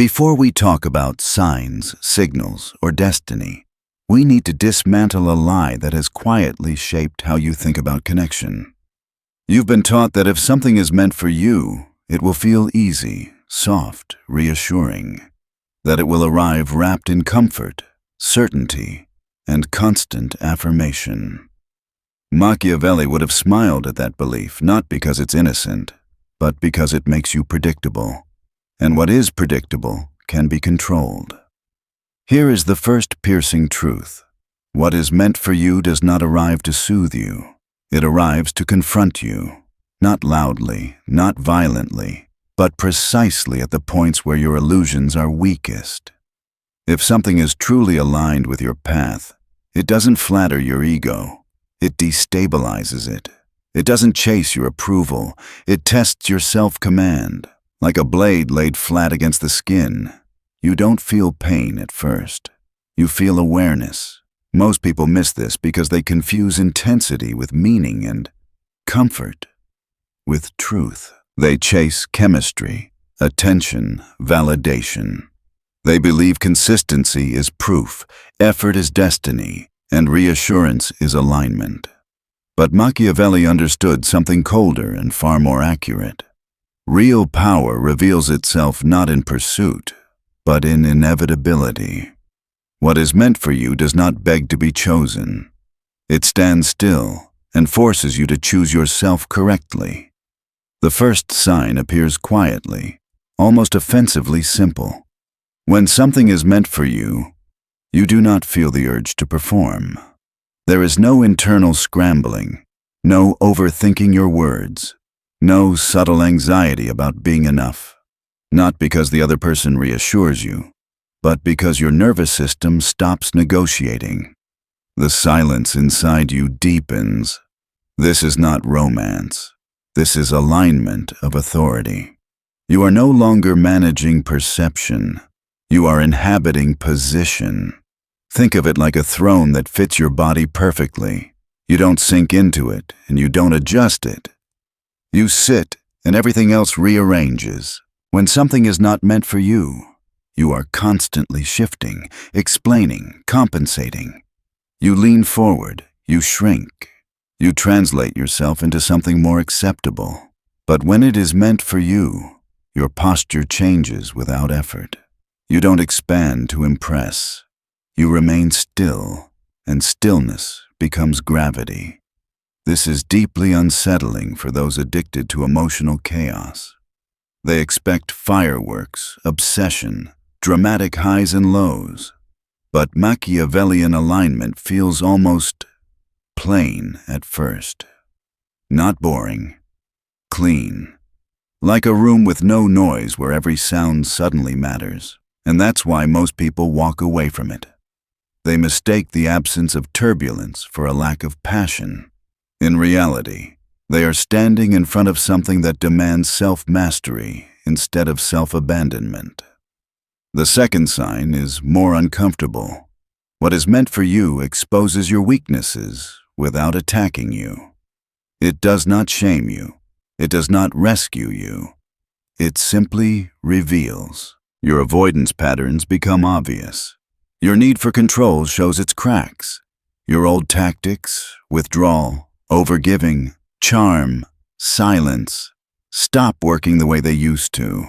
Before we talk about signs, signals, or destiny, we need to dismantle a lie that has quietly shaped how you think about connection. You've been taught that if something is meant for you, it will feel easy, soft, reassuring. That it will arrive wrapped in comfort, certainty, and constant affirmation. Machiavelli would have smiled at that belief, not because it's innocent, but because it makes you predictable. And what is predictable can be controlled. Here is the first piercing truth. What is meant for you does not arrive to soothe you. It arrives to confront you, not loudly, not violently, but precisely at the points where your illusions are weakest. If something is truly aligned with your path, it doesn't flatter your ego. It destabilizes it. It doesn't chase your approval. It tests your self-command. Like a blade laid flat against the skin, you don't feel pain at first. You feel awareness. Most people miss this because they confuse intensity with meaning and comfort with truth. They chase chemistry, attention, validation. They believe consistency is proof, effort is destiny, and reassurance is alignment. But Machiavelli understood something colder and far more accurate. Real power reveals itself not in pursuit, but in inevitability. What is meant for you does not beg to be chosen. It stands still and forces you to choose yourself correctly. The first sign appears quietly, almost offensively simple. When something is meant for you, you do not feel the urge to perform. There is no internal scrambling, no overthinking your words. No subtle anxiety about being enough. Not because the other person reassures you, but because your nervous system stops negotiating. The silence inside you deepens. This is not romance. This is alignment of authority. You are no longer managing perception. You are inhabiting position. Think of it like a throne that fits your body perfectly. You don't sink into it, and you don't adjust it. You sit, and everything else rearranges. When something is not meant for you, you are constantly shifting, explaining, compensating. You lean forward, you shrink. You translate yourself into something more acceptable. But when it is meant for you, your posture changes without effort. You don't expand to impress. You remain still, and stillness becomes gravity. This is deeply unsettling for those addicted to emotional chaos. They expect fireworks, obsession, dramatic highs and lows. But Machiavellian alignment feels almost plain at first. Not boring. Clean. Like a room with no noise where every sound suddenly matters. And that's why most people walk away from it. They mistake the absence of turbulence for a lack of passion. In reality, they are standing in front of something that demands self-mastery instead of self-abandonment. The second sign is more uncomfortable. What is meant for you exposes your weaknesses without attacking you. It does not shame you. It does not rescue you. It simply reveals. Your avoidance patterns become obvious. Your need for control shows its cracks. Your old tactics, withdrawal, overgiving, charm, silence, stop working the way they used to.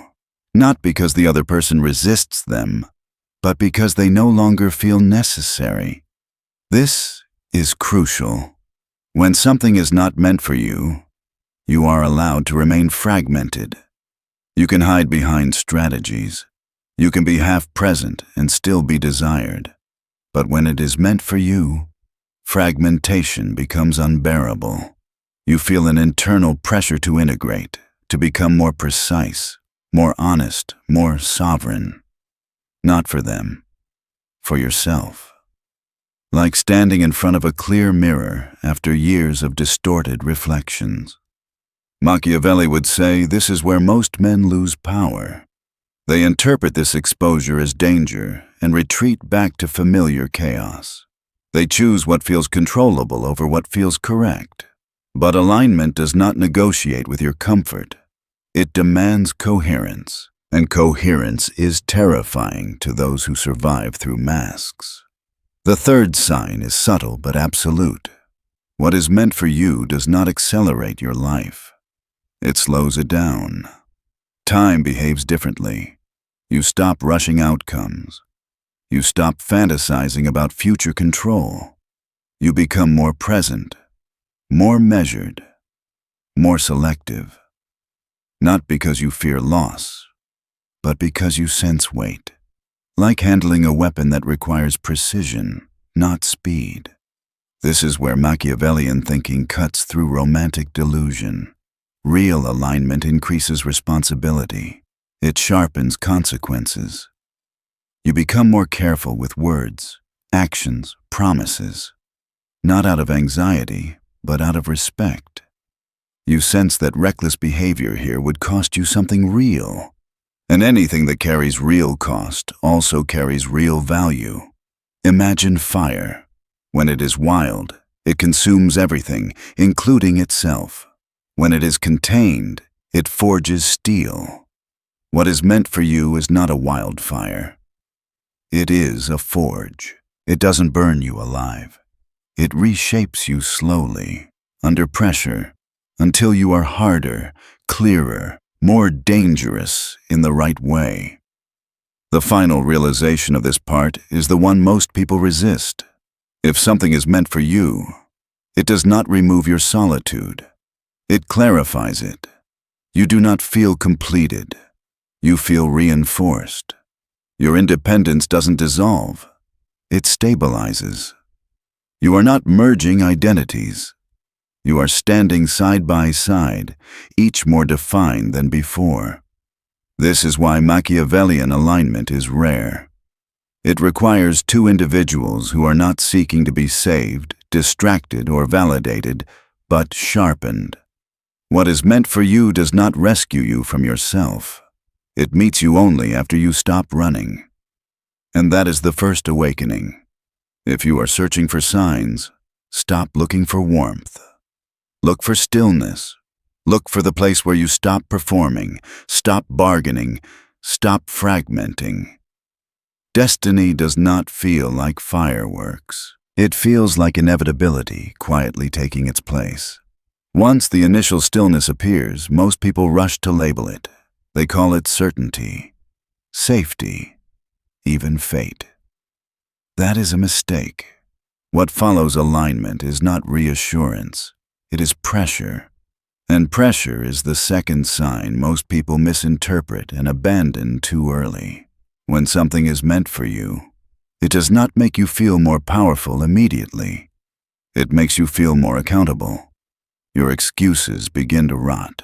Not because the other person resists them, but because they no longer feel necessary. This is crucial. When something is not meant for you, you are allowed to remain fragmented. You can hide behind strategies. You can be half present and still be desired. But when it is meant for you, fragmentation becomes unbearable. You feel an internal pressure to integrate, to become more precise, more honest, more sovereign. Not for them, for yourself. Like standing in front of a clear mirror after years of distorted reflections. Machiavelli would say this is where most men lose power. They interpret this exposure as danger and retreat back to familiar chaos. They choose what feels controllable over what feels correct. But alignment does not negotiate with your comfort. It demands coherence. and coherence is terrifying to those who survive through masks. The third sign is subtle but absolute. What is meant for you does not accelerate your life. It slows it down. Time behaves differently. You stop rushing outcomes. You stop fantasizing about future control. You become more present, more measured, more selective. Not because you fear loss, but because you sense weight. Like handling a weapon that requires precision, not speed. This is where Machiavellian thinking cuts through romantic delusion. Real alignment increases responsibility. It sharpens consequences. You become more careful with words, actions, promises. Not out of anxiety, but out of respect. You sense that reckless behavior here would cost you something real. And anything that carries real cost also carries real value. Imagine fire. When it is wild, it consumes everything, including itself. When it is contained, it forges steel. What is meant for you is not a wildfire. It is a forge. It doesn't burn you alive. It reshapes you slowly, under pressure, until you are harder, clearer, more dangerous in the right way. The final realization of this part is the one most people resist. If something is meant for you, it does not remove your solitude. It clarifies it. You do not feel completed. You feel reinforced. Your independence doesn't dissolve. It stabilizes. You are not merging identities. You are standing side by side, each more defined than before. This is why Machiavellian alignment is rare. It requires two individuals who are not seeking to be saved, distracted, or validated, but sharpened. What is meant for you does not rescue you from yourself. It meets you only after you stop running. And that is the first awakening. If you are searching for signs, stop looking for warmth. Look for stillness. Look for the place where you stop performing, stop bargaining, stop fragmenting. Destiny does not feel like fireworks. It feels like inevitability quietly taking its place. Once the initial stillness appears, most people rush to label it. They call it certainty, safety, even fate. That is a mistake. What follows alignment is not reassurance. It is pressure. And pressure is the second sign most people misinterpret and abandon too early. When something is meant for you, it does not make you feel more powerful immediately. It makes you feel more accountable. Your excuses begin to rot.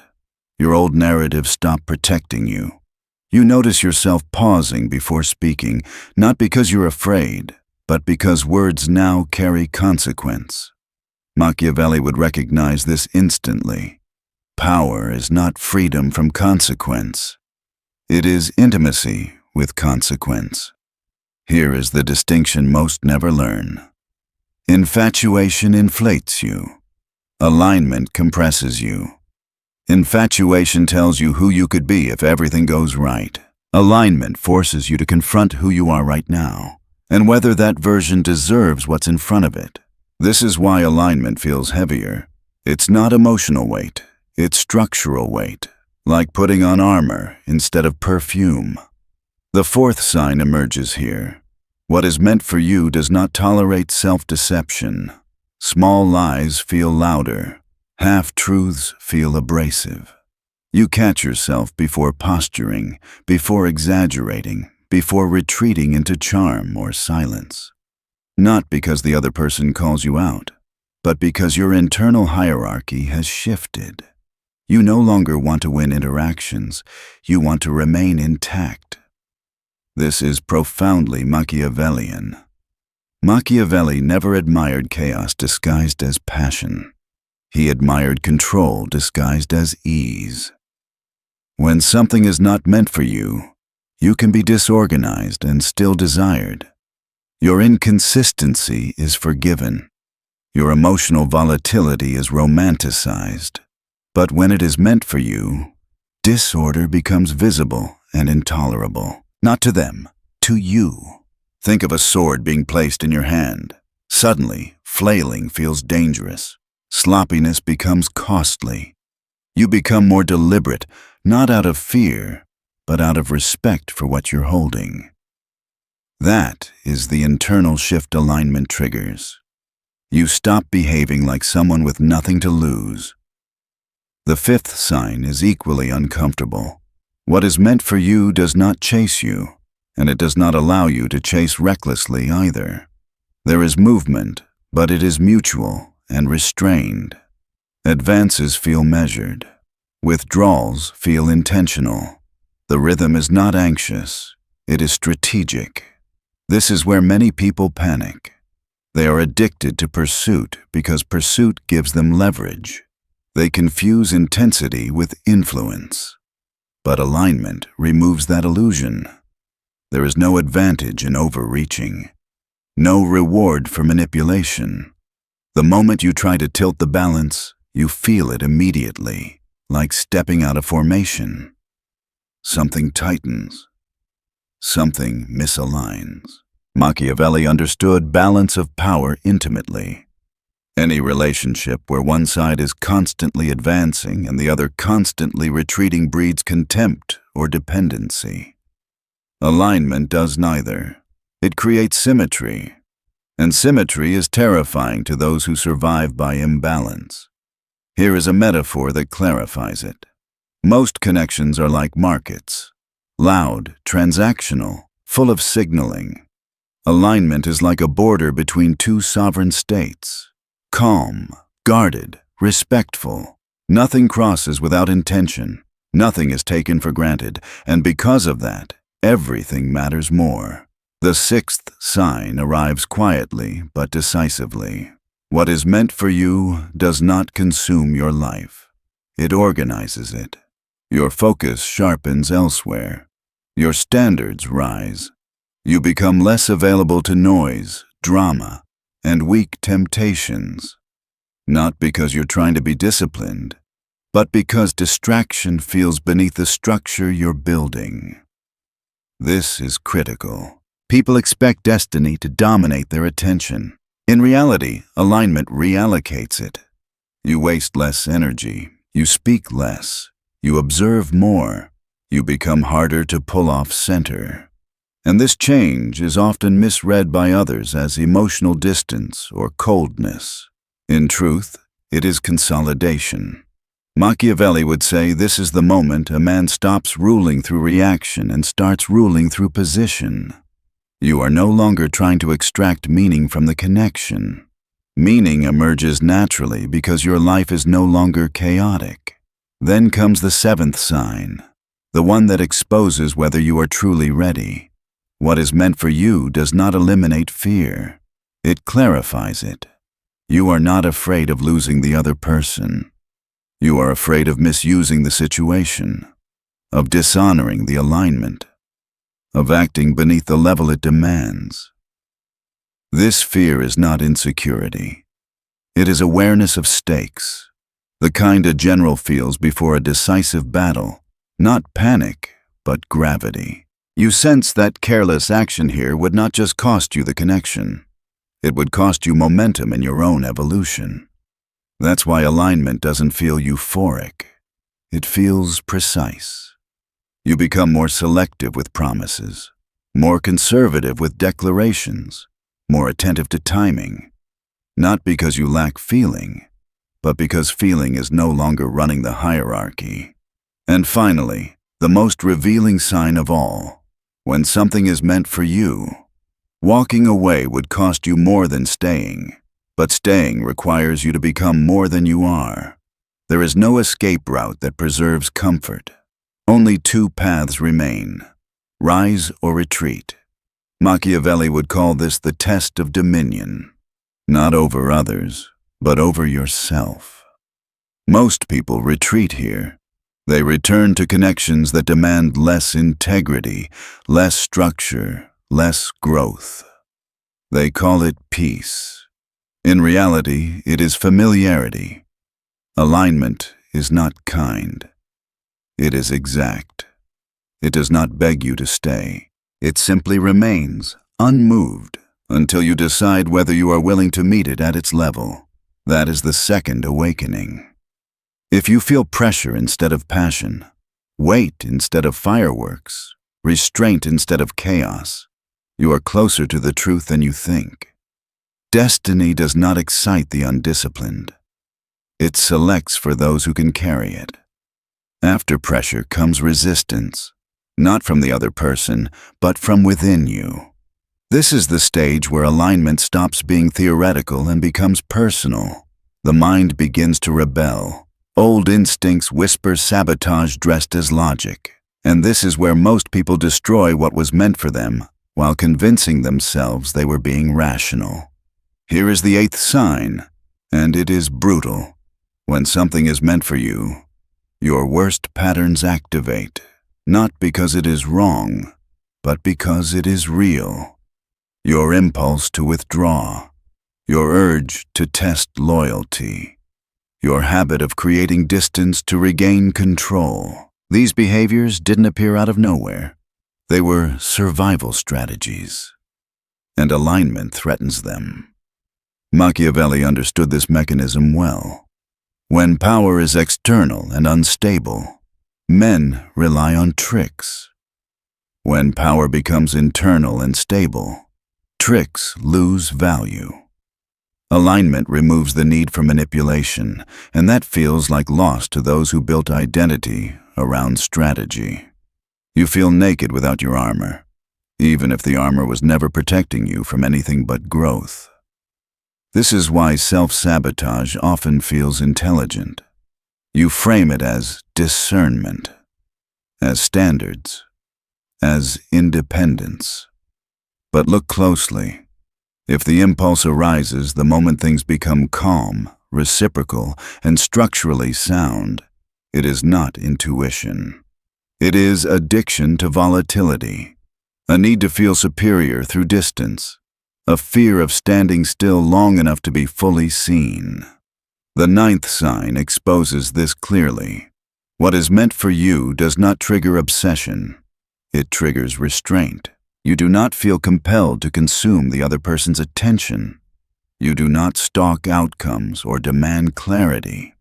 Your old narratives stop protecting you. You notice yourself pausing before speaking, not because you're afraid, but because words now carry consequence. Machiavelli would recognize this instantly. Power is not freedom from consequence. It is intimacy with consequence. Here is the distinction most never learn. Infatuation inflates you. Alignment compresses you. Infatuation tells you who you could be if everything goes right. Alignment forces you to confront who you are right now, and whether that version deserves what's in front of it. This is why alignment feels heavier. It's not emotional weight, it's structural weight, like putting on armor instead of perfume. The fourth sign emerges here. What is meant for you does not tolerate self-deception. Small lies feel louder. Half-truths feel abrasive. You catch yourself before posturing, before exaggerating, before retreating into charm or silence. Not because the other person calls you out, but because your internal hierarchy has shifted. You no longer want to win interactions. You want to remain intact. This is profoundly Machiavellian. Machiavelli never admired chaos disguised as passion. He admired control disguised as ease. When something is not meant for you, you can be disorganized and still desired. Your inconsistency is forgiven. Your emotional volatility is romanticized. But when it is meant for you, disorder becomes visible and intolerable. Not to them, to you. Think of a sword being placed in your hand. Suddenly, flailing feels dangerous. Sloppiness becomes costly. You become more deliberate, not out of fear, but out of respect for what you're holding. That is the internal shift alignment triggers. You stop behaving like someone with nothing to lose. The fifth sign is equally uncomfortable. What is meant for you does not chase you, and it does not allow you to chase recklessly either. There is movement, but it is mutual and restrained. Advances feel measured. Withdrawals feel intentional. The rhythm is not anxious, it is strategic. This is where many people panic. They are addicted to pursuit because pursuit gives them leverage. They confuse intensity with influence. But alignment removes that illusion. There is no advantage in overreaching. No reward for manipulation. The moment you try to tilt the balance, you feel it immediately, like stepping out of formation. Something tightens. Something misaligns. Machiavelli understood balance of power intimately. Any relationship where one side is constantly advancing and the other constantly retreating breeds contempt or dependency. Alignment does neither. It creates symmetry, and symmetry is terrifying to those who survive by imbalance. Here is a metaphor that clarifies it. Most connections are like markets, loud, transactional, full of signaling. Alignment is like a border between two sovereign states. Calm, guarded, respectful. Nothing crosses without intention. Nothing is taken for granted, and because of that, everything matters more. The sixth sign arrives quietly but decisively. What is meant for you does not consume your life. It organizes it. Your focus sharpens elsewhere. Your standards rise. You become less available to noise, drama, and weak temptations. Not because you're trying to be disciplined, but because distraction feels beneath the structure you're building. This is critical. People expect destiny to dominate their attention. In reality, alignment reallocates it. You waste less energy. You speak less. You observe more. You become harder to pull off center. And this change is often misread by others as emotional distance or coldness. In truth, it is consolidation. Machiavelli would say this is the moment a man stops ruling through reaction and starts ruling through position. You are no longer trying to extract meaning from the connection. Meaning emerges naturally because your life is no longer chaotic. Then comes the seventh sign, the one that exposes whether you are truly ready. What is meant for you does not eliminate fear. It clarifies it. You are not afraid of losing the other person. You are afraid of misusing the situation, of dishonoring the alignment, of acting beneath the level it demands. This fear is not insecurity. It is awareness of stakes, the kind a general feels before a decisive battle, not panic, but gravity. You sense that careless action here would not just cost you the connection. It would cost you momentum in your own evolution. That's why alignment doesn't feel euphoric. It feels precise. You become more selective with promises, more conservative with declarations, more attentive to timing. Not because you lack feeling, but because feeling is no longer running the hierarchy. And finally, the most revealing sign of all, when something is meant for you, walking away would cost you more than staying, but staying requires you to become more than you are. There is no escape route that preserves comfort. Only two paths remain, rise or retreat. Machiavelli would call this the test of dominion, not over others, but over yourself. Most people retreat here. They return to connections that demand less integrity, less structure, less growth. They call it peace. In reality, it is familiarity. Alignment is not kind. It is exact. It does not beg you to stay. It simply remains, unmoved, until you decide whether you are willing to meet it at its level. That is the second awakening. If you feel pressure instead of passion, weight instead of fireworks, restraint instead of chaos, you are closer to the truth than you think. Destiny does not excite the undisciplined. It selects for those who can carry it. After pressure comes resistance, not from the other person, but from within you. This is the stage where alignment stops being theoretical and becomes personal. The mind begins to rebel. Old instincts whisper sabotage dressed as logic. And this is where most people destroy what was meant for them, while convincing themselves they were being rational. Here is the eighth sign, and it is brutal. When something is meant for you, your worst patterns activate, not because it is wrong, but because it is real. Your impulse to withdraw, your urge to test loyalty, your habit of creating distance to regain control. These behaviors didn't appear out of nowhere. They were survival strategies, and alignment threatens them. Machiavelli understood this mechanism well. When power is external and unstable, men rely on tricks. When power becomes internal and stable, tricks lose value. Alignment removes the need for manipulation, and that feels like loss to those who built identity around strategy. You feel naked without your armor, even if the armor was never protecting you from anything but growth. This is why self-sabotage often feels intelligent. You frame it as discernment, as standards, as independence. But look closely. If the impulse arises the moment things become calm, reciprocal, and structurally sound, it is not intuition. It is addiction to volatility, a need to feel superior through distance, a fear of standing still long enough to be fully seen. The ninth sign exposes this clearly. What is meant for you does not trigger obsession. It triggers restraint. You do not feel compelled to consume the other person's attention. You do not stalk outcomes or demand clarity.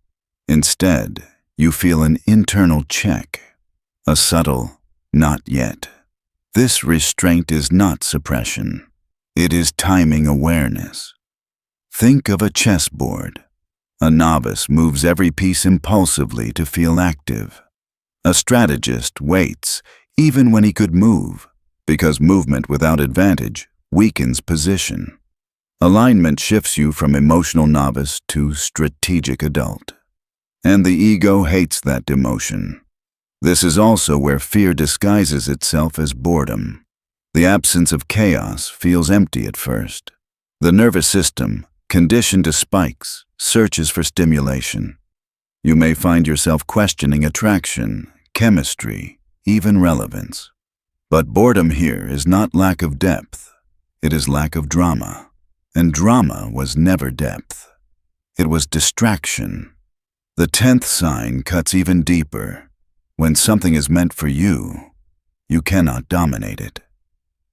Instead, you feel an internal check, a subtle "not yet." This restraint is not suppression. It is timing awareness. Think of a chessboard. A novice moves every piece impulsively to feel active. A strategist waits, even when he could move, because movement without advantage weakens position. Alignment shifts you from emotional novice to strategic adult. And the ego hates that demotion. This is also where fear disguises itself as boredom. The absence of chaos feels empty at first. The nervous system, conditioned to spikes, searches for stimulation. You may find yourself questioning attraction, chemistry, even relevance. But boredom here is not lack of depth. It is lack of drama. And drama was never depth. It was distraction. The 10th sign cuts even deeper. When something is meant for you, you cannot dominate it.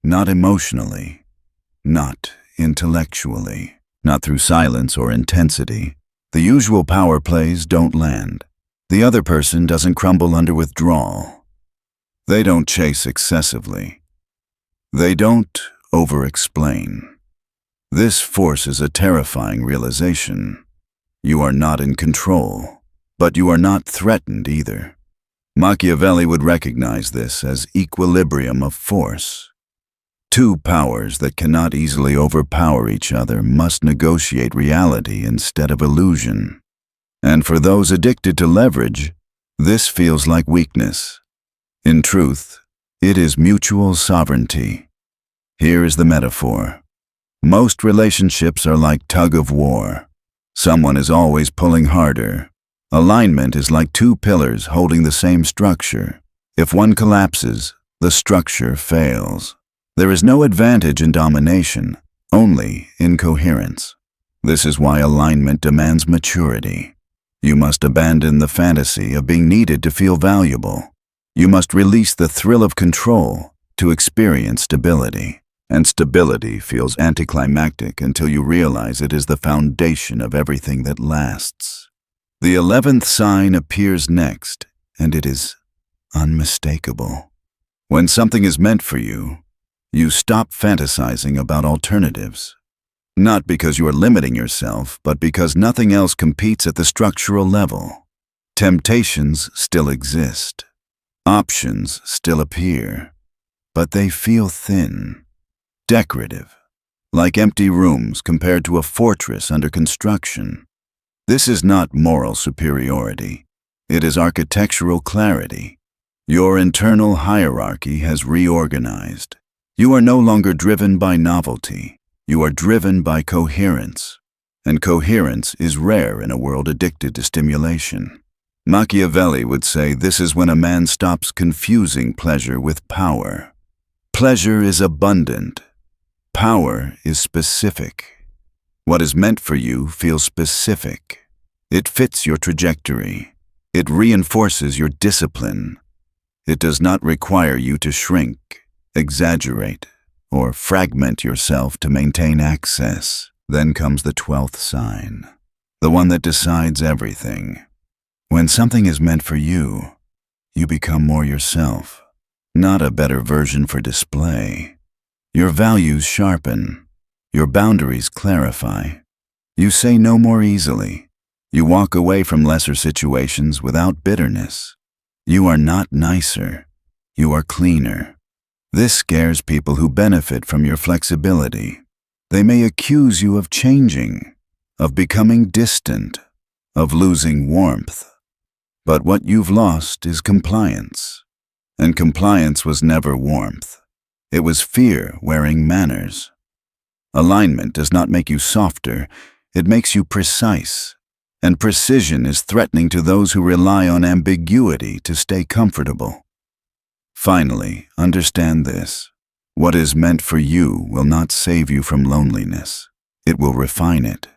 Not emotionally, not intellectually, not through silence or intensity. The usual power plays don't land. The other person doesn't crumble under withdrawal. They don't chase excessively. They don't over-explain. This forces a terrifying realization. You are not in control, but you are not threatened either. Machiavelli would recognize this as equilibrium of force. Two powers that cannot easily overpower each other must negotiate reality instead of illusion. And for those addicted to leverage, this feels like weakness. In truth, it is mutual sovereignty. Here is the metaphor. Most relationships are like tug of war. Someone is always pulling harder. Alignment is like two pillars holding the same structure. If one collapses, the structure fails. There is no advantage in domination, only incoherence. This is why alignment demands maturity. You must abandon the fantasy of being needed to feel valuable. You must release the thrill of control to experience stability. And stability feels anticlimactic until you realize it is the foundation of everything that lasts. The 11th sign appears next, and it is unmistakable. When something is meant for you, you stop fantasizing about alternatives. Not because you are limiting yourself, but because nothing else competes at the structural level. Temptations still exist. Options still appear, but they feel thin, decorative, like empty rooms compared to a fortress under construction. This is not moral superiority. It is architectural clarity. Your internal hierarchy has reorganized. You are no longer driven by novelty. You are driven by coherence. And coherence is rare in a world addicted to stimulation. Machiavelli would say this is when a man stops confusing pleasure with power. Pleasure is abundant. Power is specific. What is meant for you feels specific. It fits your trajectory. It reinforces your discipline. It does not require you to shrink, exaggerate, or fragment yourself to maintain access. Then comes the 12th sign, the one that decides everything. When something is meant for you, you become more yourself, not a better version for display. Your values sharpen. Your boundaries clarify. You say no more easily. You walk away from lesser situations without bitterness. You are not nicer. You are cleaner. This scares people who benefit from your flexibility. They may accuse you of changing, of becoming distant, of losing warmth. But what you've lost is compliance. And compliance was never warmth. It was fear wearing manners. Alignment does not make you softer, it makes you precise. And precision is threatening to those who rely on ambiguity to stay comfortable. Finally, understand this. What is meant for you will not save you from loneliness. It will refine it.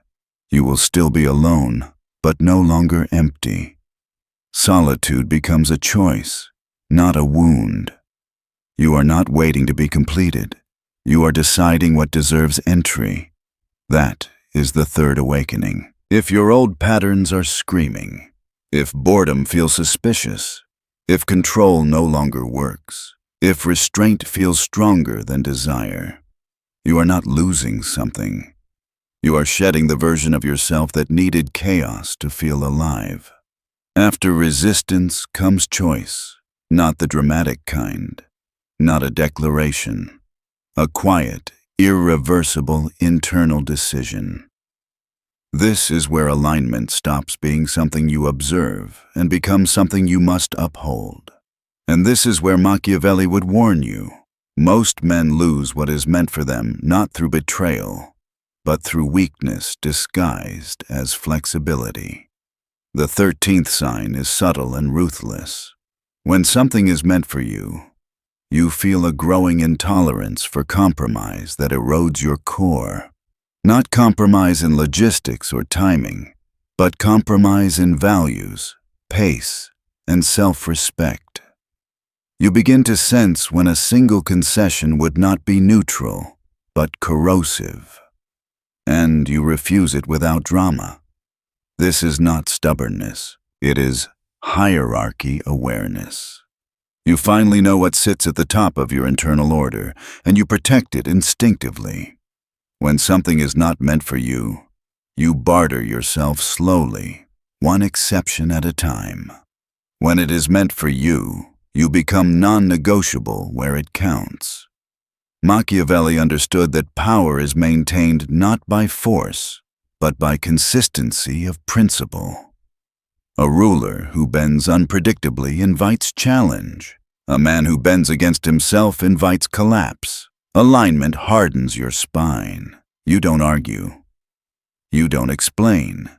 You will still be alone, but no longer empty. Solitude becomes a choice, not a wound. You are not waiting to be completed. You are deciding what deserves entry. That is the third awakening. If your old patterns are screaming, if boredom feels suspicious, if control no longer works, if restraint feels stronger than desire, you are not losing something. You are shedding the version of yourself that needed chaos to feel alive. After resistance comes choice, not the dramatic kind, not a declaration, a quiet, irreversible internal decision. This is where alignment stops being something you observe and becomes something you must uphold. And this is where Machiavelli would warn you. Most men lose what is meant for them not through betrayal, but through weakness disguised as flexibility. The 13th sign is subtle and ruthless. When something is meant for you, you feel a growing intolerance for compromise that erodes your core. Not compromise in logistics or timing, but compromise in values, pace, and self-respect. You begin to sense when a single concession would not be neutral, but corrosive. And you refuse it without drama. This is not stubbornness. It is hierarchy awareness. You finally know what sits at the top of your internal order, and you protect it instinctively. When something is not meant for you, you barter yourself slowly, one exception at a time. When it is meant for you, you become non-negotiable where it counts. Machiavelli understood that power is maintained not by force, but by consistency of principle. A ruler who bends unpredictably invites challenge. A man who bends against himself invites collapse. Alignment hardens your spine. You don't argue. You don't explain.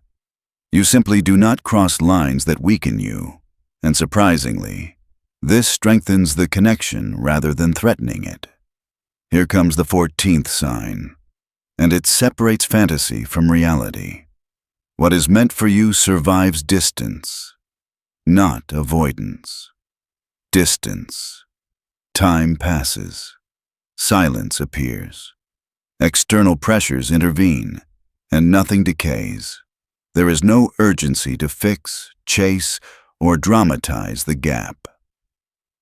You simply do not cross lines that weaken you. And surprisingly, this strengthens the connection rather than threatening it. Here comes the 14th sign, and it separates fantasy from reality. What is meant for you survives distance, not avoidance. Distance. Time passes. Silence appears. External pressures intervene, and nothing decays. There is no urgency to fix, chase, or dramatize the gap.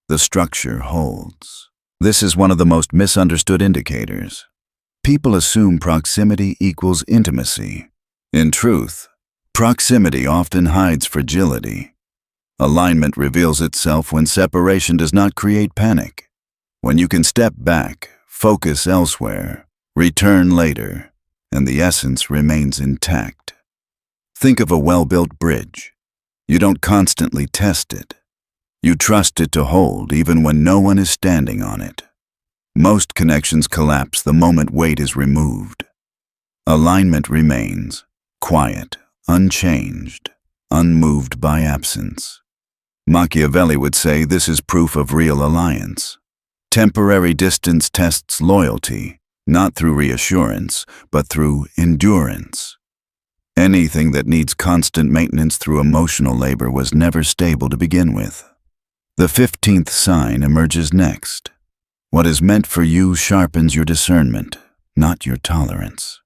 The structure holds. This is one of the most misunderstood indicators. People assume proximity equals intimacy. In truth, proximity often hides fragility. Alignment reveals itself when separation does not create panic. When you can step back, focus elsewhere, return later, and the essence remains intact. Think of a well-built bridge. You don't constantly test it. You trust it to hold even when no one is standing on it. Most connections collapse the moment weight is removed. Alignment remains, quiet, unchanged, unmoved by absence. Machiavelli would say this is proof of real alliance. Temporary distance tests loyalty, not through reassurance, but through endurance. Anything that needs constant maintenance through emotional labor was never stable to begin with. The 15th sign emerges next. What is meant for you sharpens your discernment, not your tolerance.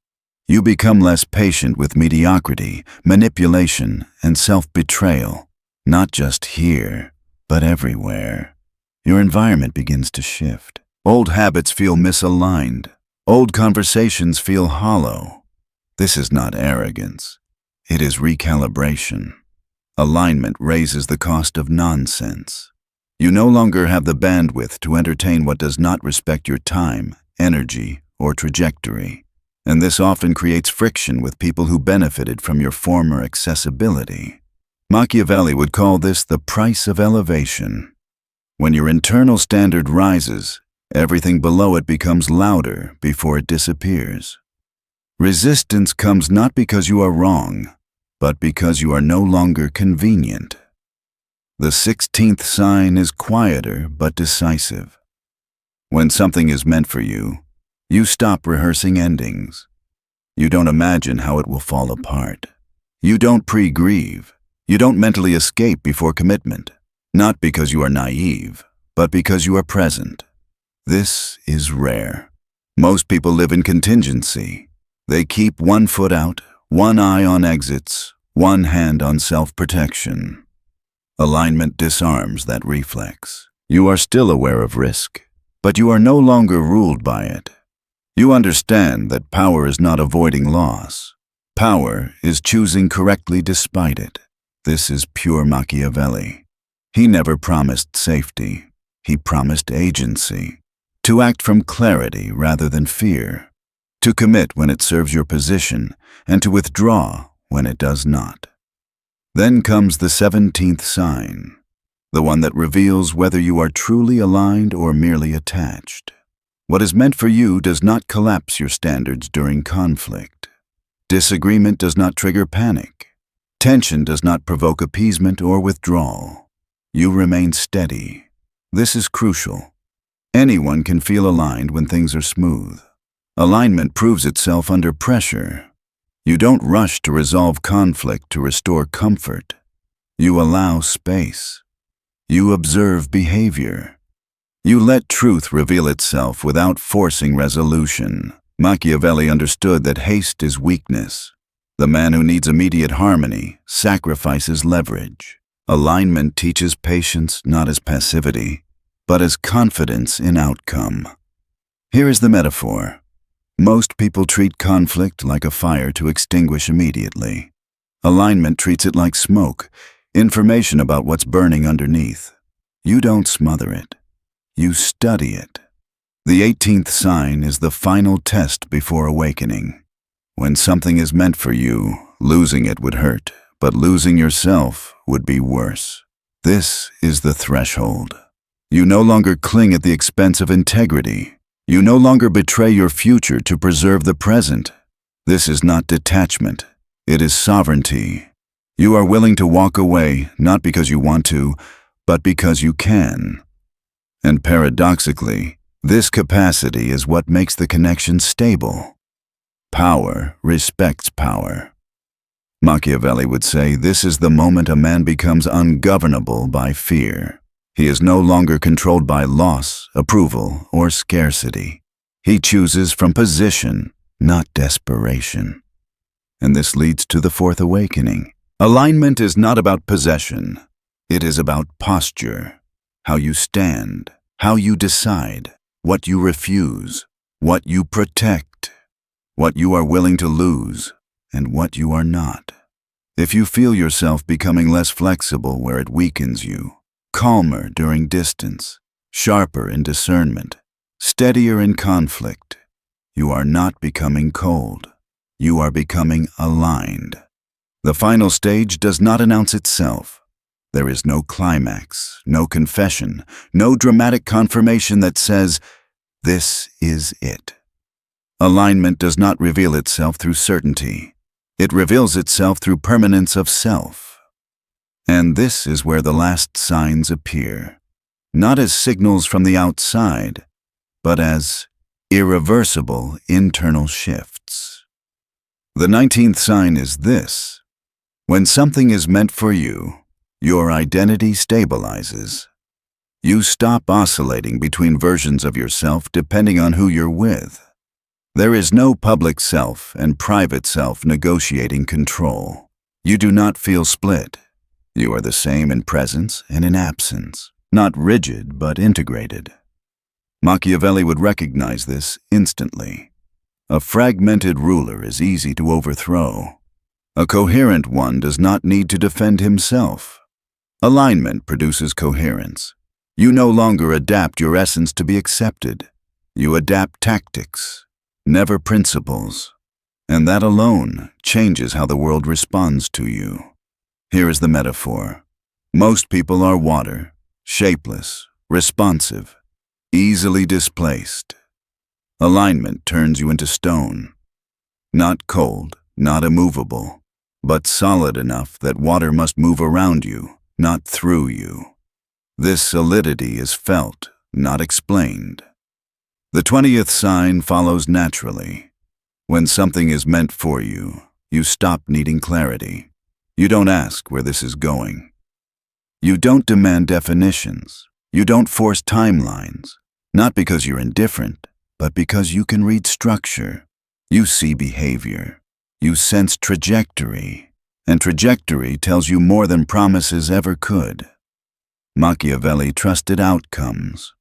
You become less patient with mediocrity, manipulation, and self-betrayal, not just here, but everywhere. Your environment begins to shift. Old habits feel misaligned. Old conversations feel hollow. This is not arrogance. It is recalibration. Alignment raises the cost of nonsense. You no longer have the bandwidth to entertain what does not respect your time, energy, or trajectory. And this often creates friction with people who benefited from your former accessibility. Machiavelli would call this the price of elevation. When your internal standard rises, everything below it becomes louder before it disappears. Resistance comes not because you are wrong, but because you are no longer convenient. The 16th sign is quieter but decisive. When something is meant for you, you stop rehearsing endings. You don't imagine how it will fall apart. You don't pre-grieve. You don't mentally escape before commitment, not because you are naive, but because you are present. This is rare. Most people live in contingency. They keep one foot out, one eye on exits, one hand on self-protection. Alignment disarms that reflex. You are still aware of risk, but you are no longer ruled by it. You understand that power is not avoiding loss. Power is choosing correctly despite it. This is pure Machiavelli. He never promised safety. He promised agency. To act from clarity rather than fear. To commit when it serves your position, and to withdraw when it does not. Then comes the 17th sign, the one that reveals whether you are truly aligned or merely attached. What is meant for you does not collapse your standards during conflict. Disagreement does not trigger panic. Tension does not provoke appeasement or withdrawal. You remain steady. This is crucial. Anyone can feel aligned when things are smooth. Alignment proves itself under pressure. You don't rush to resolve conflict to restore comfort. You allow space. You observe behavior. You let truth reveal itself without forcing resolution. Machiavelli understood that haste is weakness. The man who needs immediate harmony sacrifices leverage. Alignment teaches patience not as passivity, but as confidence in outcome. Here is the metaphor. Most people treat conflict like a fire to extinguish immediately. Alignment treats it like smoke, information about what's burning underneath. You don't smother it. You study it. The 18th sign is the final test before awakening. When something is meant for you, losing it would hurt, but losing yourself would be worse. This is the threshold. You no longer cling at the expense of integrity. You no longer betray your future to preserve the present. This is not detachment. It is sovereignty. You are willing to walk away, not because you want to, but because you can. And paradoxically, this capacity is what makes the connection stable. Power respects power. Machiavelli would say this is the moment a man becomes ungovernable by fear. He is no longer controlled by loss, approval, or scarcity. He chooses from position, not desperation. And this leads to the fourth awakening. Alignment is not about possession. It is about posture, how you stand, how you decide, what you refuse, what you protect, what you are willing to lose, and what you are not. If you feel yourself becoming less flexible where it weakens you, calmer during distance, sharper in discernment, steadier in conflict, you are not becoming cold. You are becoming aligned. The final stage does not announce itself. There is no climax, no confession, no dramatic confirmation that says, "This is it." Alignment does not reveal itself through certainty. It reveals itself through permanence of self. And this is where the last signs appear, not as signals from the outside, but as irreversible internal shifts. The 19th sign is this: when something is meant for you, your identity stabilizes. You stop oscillating between versions of yourself depending on who you're with. There is no public self and private self negotiating control. You do not feel split. You are the same in presence and in absence, not rigid but integrated. Machiavelli would recognize this instantly. A fragmented ruler is easy to overthrow. A coherent one does not need to defend himself. Alignment produces coherence. You no longer adapt your essence to be accepted. You adapt tactics, never principles. And that alone changes how the world responds to you. Here is the metaphor. Most people are water, shapeless, responsive, easily displaced. Alignment turns you into stone. Not cold, not immovable, but solid enough that water must move around you, not through you. This solidity is felt, not explained. The 20th sign follows naturally. When something is meant for you, you stop needing clarity. You don't ask where this is going. You don't demand definitions. You don't force timelines, not because you're indifferent, but because you can read structure. You see behavior. You sense trajectory, and trajectory tells you more than promises ever could. Machiavelli trusted outcomes,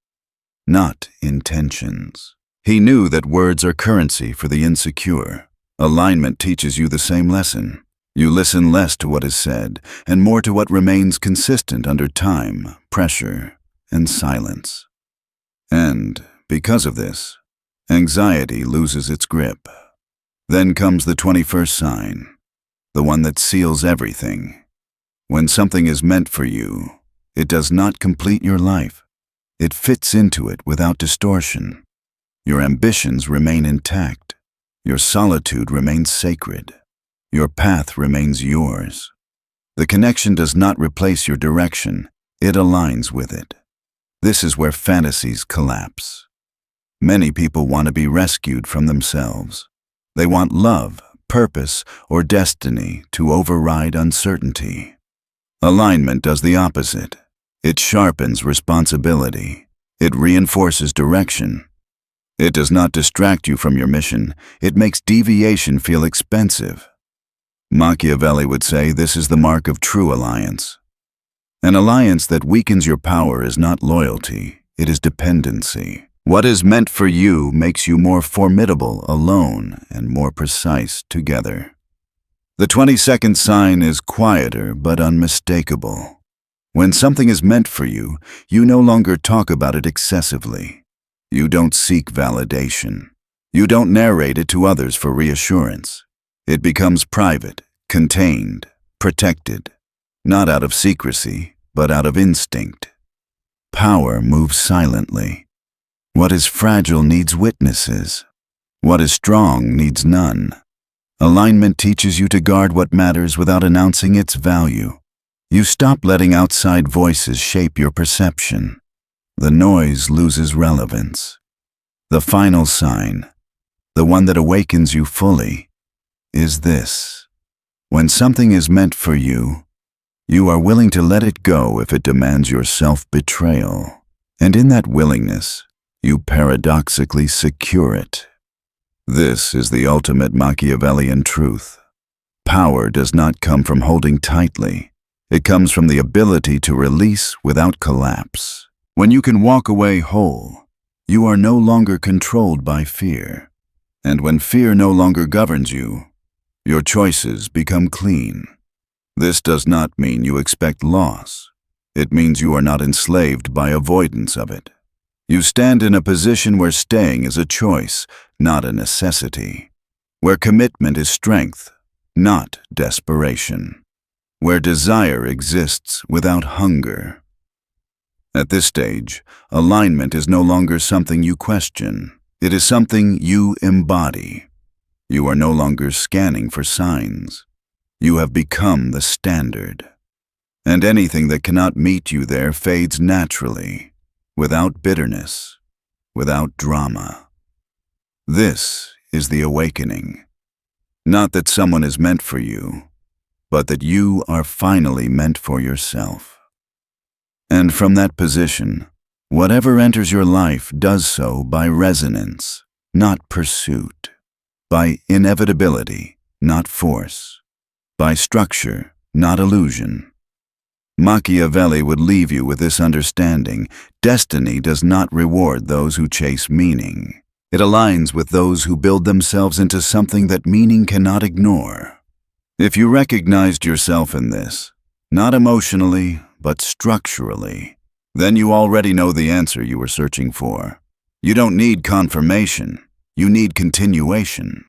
not intentions. He knew that words are currency for the insecure. Alignment teaches you the same lesson. You listen less to what is said and more to what remains consistent under time, pressure, and silence. And, because of this, anxiety loses its grip. Then comes the 21st sign, the one that seals everything. When something is meant for you, it does not complete your life. It fits into it without distortion. Your ambitions remain intact. Your solitude remains sacred. Your path remains yours. The connection does not replace your direction. It aligns with it. This is where fantasies collapse. Many people want to be rescued from themselves. They want love, purpose, or destiny to override uncertainty. Alignment does the opposite. It sharpens responsibility. It reinforces direction. It does not distract you from your mission. It makes deviation feel expensive. Machiavelli would say this is the mark of true alliance. An alliance that weakens your power is not loyalty, it is dependency. What is meant for you makes you more formidable alone and more precise together. The 22nd sign is quieter but unmistakable. When something is meant for you, you no longer talk about it excessively. You don't seek validation. You don't narrate it to others for reassurance. It becomes private, contained, protected, not out of secrecy, but out of instinct. Power moves silently. What is fragile needs witnesses. What is strong needs none. Alignment teaches you to guard what matters without announcing its value. You stop letting outside voices shape your perception. The noise loses relevance. The final sign, the one that awakens you fully, is this: when something is meant for you, You are willing to let it go if it demands your self-betrayal. And in that willingness, you paradoxically secure it. This is the ultimate Machiavellian truth. Power does not come from holding tightly. It comes from the ability to release without collapse. When you can walk away whole, you are no longer controlled by fear. And when fear no longer governs you, your choices become clean. This does not mean you expect loss. It means you are not enslaved by avoidance of it. You stand in a position where staying is a choice, not a necessity. Where commitment is strength, not desperation. Where desire exists without hunger. At this stage, alignment is no longer something you question. It is something you embody. You are no longer scanning for signs. You have become the standard. And anything that cannot meet you there fades naturally, without bitterness, without drama. This is the awakening. Not that someone is meant for you, but that you are finally meant for yourself. And from that position, whatever enters your life does so by resonance, not pursuit, by inevitability, not force, by structure, not illusion. Machiavelli would leave you with this understanding: destiny does not reward those who chase meaning. It aligns with those who build themselves into something that meaning cannot ignore. If you recognized yourself in this, not emotionally, but structurally, then you already know the answer you were searching for. You don't need confirmation, you need continuation.